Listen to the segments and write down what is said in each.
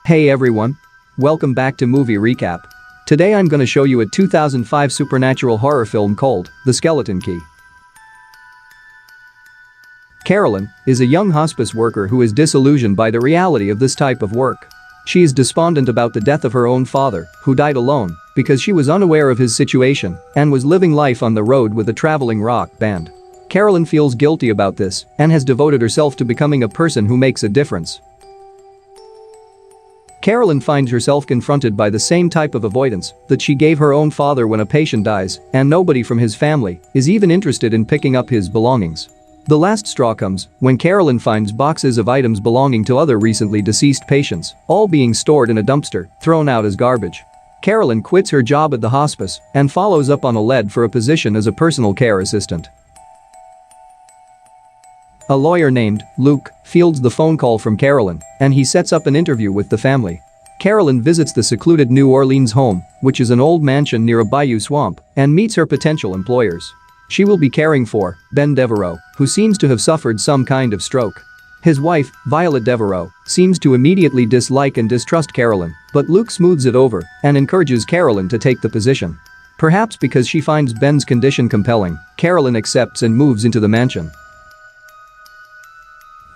Hey everyone. Welcome back to Movie Recap. Today I'm gonna show you a 2005 supernatural horror film called The Skeleton Key. Carolyn is a young hospice worker who is disillusioned by the reality of this type of work. She is despondent about the death of her own father, who died alone, because she was unaware of his situation and was living life on the road with a traveling rock band. Carolyn feels guilty about this and has devoted herself to becoming a person who makes a difference. Carolyn finds herself confronted by the same type of avoidance that she gave her own father when a patient dies, and nobody from his family is even interested in picking up his belongings. The last straw comes when Carolyn finds boxes of items belonging to other recently deceased patients, all being stored in a dumpster, thrown out as garbage. Carolyn quits her job at the hospice and follows up on a lead for a position as a personal care assistant. A lawyer named Luke fields the phone call from Carolyn, and he sets up an interview with the family. Carolyn visits the secluded New Orleans home, which is an old mansion near a bayou swamp, and meets her potential employers. She will be caring for Ben Devereaux, who seems to have suffered some kind of stroke. His wife, Violet Devereaux, seems to immediately dislike and distrust Carolyn, but Luke smooths it over and encourages Carolyn to take the position. Perhaps because she finds Ben's condition compelling, Carolyn accepts and moves into the mansion.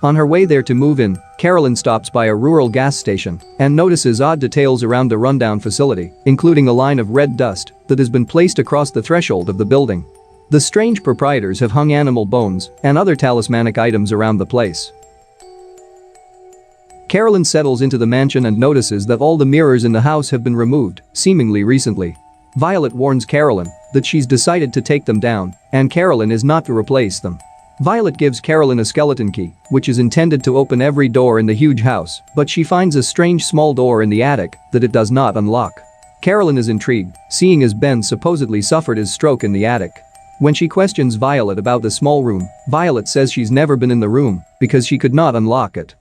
On her way there to move in, Carolyn stops by a rural gas station and notices odd details around the rundown facility, including a line of red dust that has been placed across the threshold of the building. The strange proprietors have hung animal bones and other talismanic items around the place. Carolyn settles into the mansion and notices that all the mirrors in the house have been removed, seemingly recently. Violet warns Carolyn that she's decided to take them down, and Carolyn is not to replace them. Violet gives Carolyn a skeleton key, which is intended to open every door in the huge house, but she finds a strange small door in the attic that it does not unlock. Carolyn is intrigued, seeing as Ben supposedly suffered his stroke in the attic. When she questions Violet about the small room, Violet says she's never been in the room because she could not unlock it.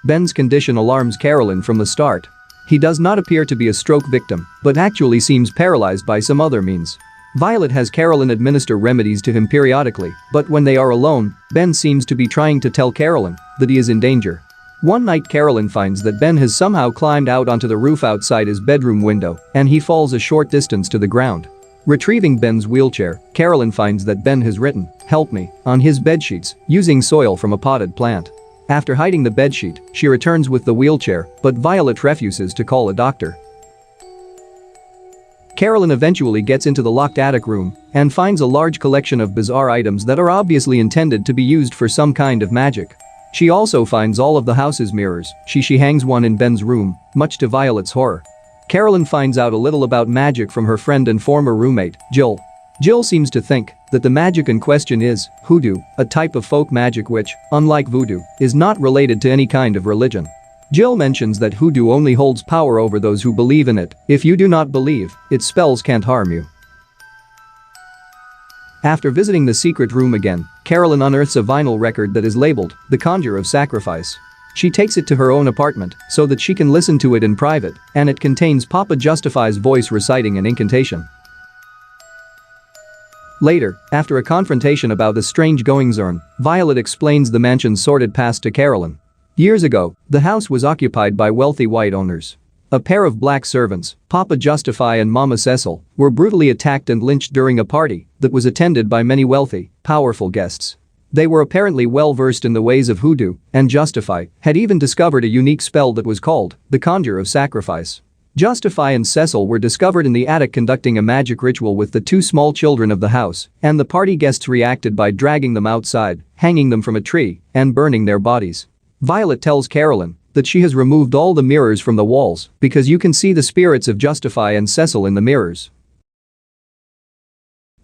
Ben's condition alarms Carolyn from the start. He does not appear to be a stroke victim, but actually seems paralyzed by some other means. Violet has Carolyn administer remedies to him periodically, but when they are alone, Ben seems to be trying to tell Carolyn that he is in danger. One night Carolyn finds that Ben has somehow climbed out onto the roof outside his bedroom window, and he falls a short distance to the ground. Retrieving Ben's wheelchair, Carolyn finds that Ben has written, "Help me," on his bedsheets, using soil from a potted plant. After hiding the bedsheet, she returns with the wheelchair, but Violet refuses to call a doctor. Carolyn eventually gets into the locked attic room and finds a large collection of bizarre items that are obviously intended to be used for some kind of magic. She also finds all of the house's mirrors. She hangs one in Ben's room, much to Violet's horror. Carolyn finds out a little about magic from her friend and former roommate, Jill. Jill seems to think that the magic in question is hoodoo, a type of folk magic which, unlike voodoo, is not related to any kind of religion. Jill mentions that hoodoo only holds power over those who believe in it. If you do not believe, its spells can't harm you. After visiting the secret room again, Carolyn unearths a vinyl record that is labeled The Conjure of Sacrifice. She takes it to her own apartment so that she can listen to it in private, and it contains Papa Justify's voice reciting an incantation. Later, after a confrontation about the strange goings-on, Violet explains the mansion's sordid past to Carolyn. Years ago, the house was occupied by wealthy white owners. A pair of black servants, Papa Justify and Mama Cecil, were brutally attacked and lynched during a party that was attended by many wealthy, powerful guests. They were apparently well versed in the ways of hoodoo, and Justify had even discovered a unique spell that was called the Conjure of Sacrifice. Justify and Cecil were discovered in the attic conducting a magic ritual with the two small children of the house, and the party guests reacted by dragging them outside, hanging them from a tree, and burning their bodies. Violet tells Carolyn that she has removed all the mirrors from the walls because you can see the spirits of Justify and Cecil in the mirrors.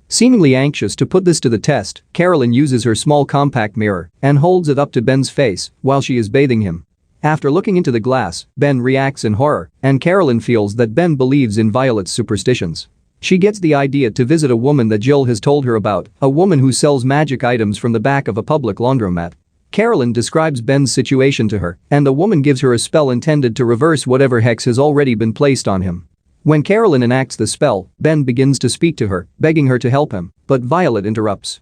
Seemingly anxious to put this to the test, Carolyn uses her small compact mirror and holds it up to Ben's face while she is bathing him. After looking into the glass, Ben reacts in horror, and Carolyn feels that Ben believes in Violet's superstitions. She gets the idea to visit a woman that Jill has told her about, a woman who sells magic items from the back of a public laundromat. Carolyn describes Ben's situation to her, and the woman gives her a spell intended to reverse whatever hex has already been placed on him. When Carolyn enacts the spell, Ben begins to speak to her, begging her to help him, but Violet interrupts.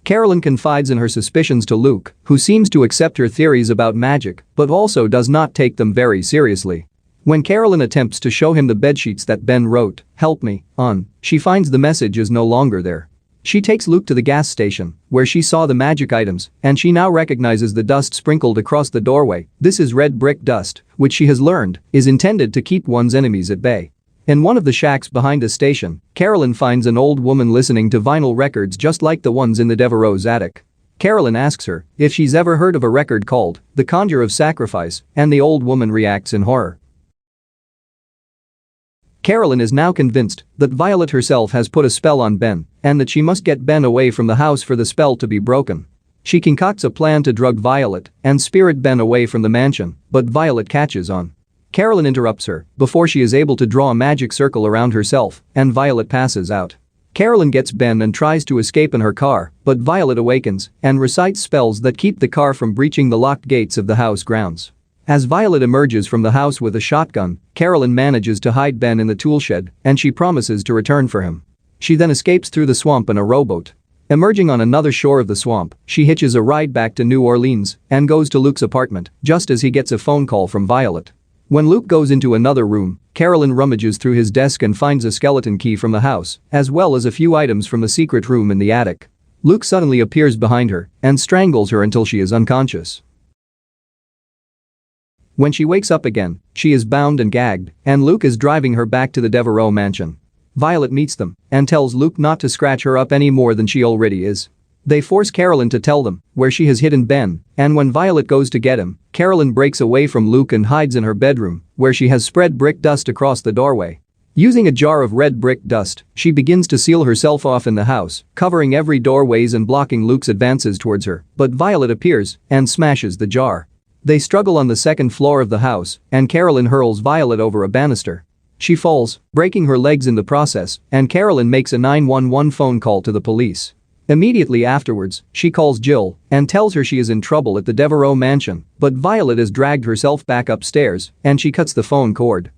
Carolyn confides in her suspicions to Luke, who seems to accept her theories about magic but also does not take them very seriously. When Carolyn attempts to show him the bedsheets that Ben wrote, "Help me," on, she finds the message is no longer there. She takes Luke to the gas station, where she saw the magic items, and she now recognizes the dust sprinkled across the doorway. This is red brick dust, which she has learned is intended to keep one's enemies at bay. In one of the shacks behind the station, Carolyn finds an old woman listening to vinyl records just like the ones in the Devereaux's attic. Carolyn asks her if she's ever heard of a record called The Conjure of Sacrifice, and the old woman reacts in horror. Carolyn is now convinced that Violet herself has put a spell on Ben and that she must get Ben away from the house for the spell to be broken. She concocts a plan to drug Violet and spirit Ben away from the mansion, but Violet catches on. Carolyn interrupts her before she is able to draw a magic circle around herself, and Violet passes out. Carolyn gets Ben and tries to escape in her car, but Violet awakens and recites spells that keep the car from breaching the locked gates of the house grounds. As Violet emerges from the house with a shotgun, Carolyn manages to hide Ben in the toolshed, and she promises to return for him. She then escapes through the swamp in a rowboat. Emerging on another shore of the swamp, she hitches a ride back to New Orleans and goes to Luke's apartment just as he gets a phone call from Violet. When Luke goes into another room, Carolyn rummages through his desk and finds a skeleton key from the house, as well as a few items from the secret room in the attic. Luke suddenly appears behind her and strangles her until she is unconscious. When she wakes up again, she is bound and gagged, and Luke is driving her back to the Devereaux mansion. Violet meets them and tells Luke not to scratch her up any more than she already is. They force Carolyn to tell them where she has hidden Ben, and when Violet goes to get him, Carolyn breaks away from Luke and hides in her bedroom, where she has spread brick dust across the doorway. Using a jar of red brick dust, she begins to seal herself off in the house, covering every doorways and blocking Luke's advances towards her, but Violet appears and smashes the jar. They struggle on the second floor of the house, and Carolyn hurls Violet over a banister. She falls, breaking her legs in the process, and Carolyn makes a 911 phone call to the police. Immediately afterwards, she calls Jill and tells her she is in trouble at the Devereaux mansion, but Violet has dragged herself back upstairs, and she cuts the phone cord.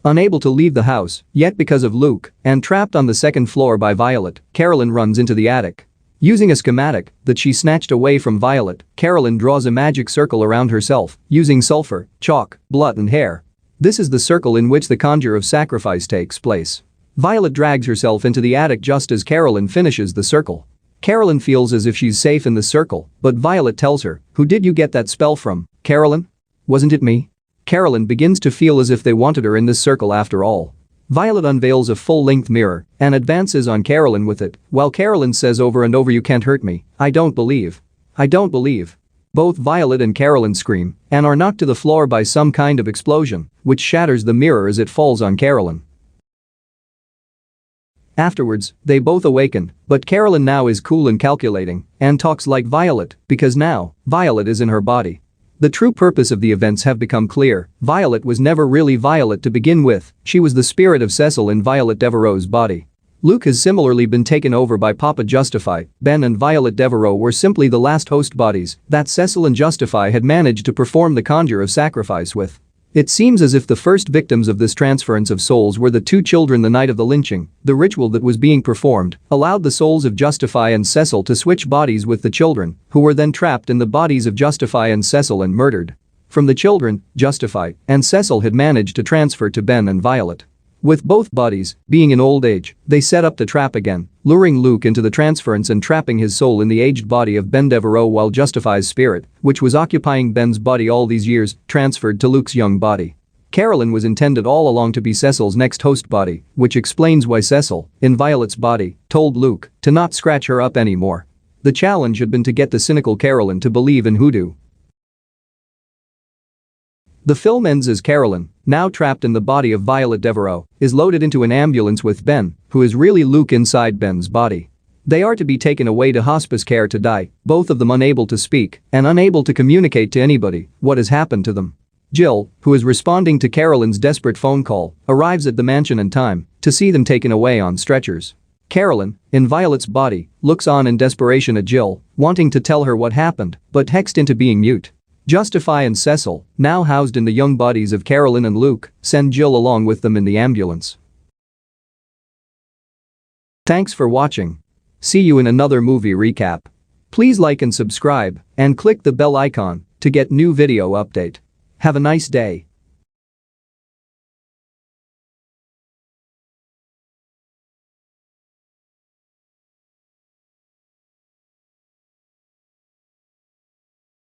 Unable to leave the house, yet because of Luke, and trapped on the second floor by Violet, Carolyn runs into the attic. Using a schematic that she snatched away from Violet, Carolyn draws a magic circle around herself, using sulfur, chalk, blood and hair. This is the circle in which the conjure of sacrifice takes place. Violet drags herself into the attic just as Carolyn finishes the circle. Carolyn feels as if she's safe in the circle, but Violet tells her, "Who did you get that spell from, Carolyn? Wasn't it me?" Carolyn begins to feel as if they wanted her in this circle after all. Violet unveils a full-length mirror and advances on Carolyn with it, while Carolyn says over and over, "You can't hurt me, I don't believe. I don't believe." Both Violet and Carolyn scream and are knocked to the floor by some kind of explosion, which shatters the mirror as it falls on Carolyn. Afterwards, they both awaken, but Carolyn now is cool and calculating and talks like Violet because now, Violet is in her body. The true purpose of the events have become clear. Violet was never really Violet to begin with, she was the spirit of Cecil in Violet Devereaux's body. Luke has similarly been taken over by Papa Justify. Ben and Violet Devereaux were simply the last host bodies that Cecil and Justify had managed to perform the conjure of sacrifice with. It seems as if the first victims of this transference of souls were the two children the night of the lynching. The ritual that was being performed allowed the souls of Justify and Cecil to switch bodies with the children, who were then trapped in the bodies of Justify and Cecil and murdered. From the children, Justify and Cecil had managed to transfer to Ben and Violet. With both bodies being in old age, they set up the trap again, luring Luke into the transference and trapping his soul in the aged body of Ben Devereaux while Justify's spirit, which was occupying Ben's body all these years, transferred to Luke's young body. Carolyn was intended all along to be Cecil's next host body, which explains why Cecil, in Violet's body, told Luke to not scratch her up anymore. The challenge had been to get the cynical Carolyn to believe in Hoodoo. The film ends as Carolyn, now trapped in the body of Violet Devereaux, is loaded into an ambulance with Ben, who is really Luke inside Ben's body. They are to be taken away to hospice care to die, both of them unable to speak and unable to communicate to anybody what has happened to them. Jill, who is responding to Carolyn's desperate phone call, arrives at the mansion in time to see them taken away on stretchers. Carolyn, in Violet's body, looks on in desperation at Jill, wanting to tell her what happened, but hexed into being mute. Justify and Cecil, now housed in the young bodies of Carolyn and Luke, send Jill along with them in the ambulance. Thanks for watching. See you in another movie recap. Please like and subscribe and click the bell icon to get new video update. Have a nice day.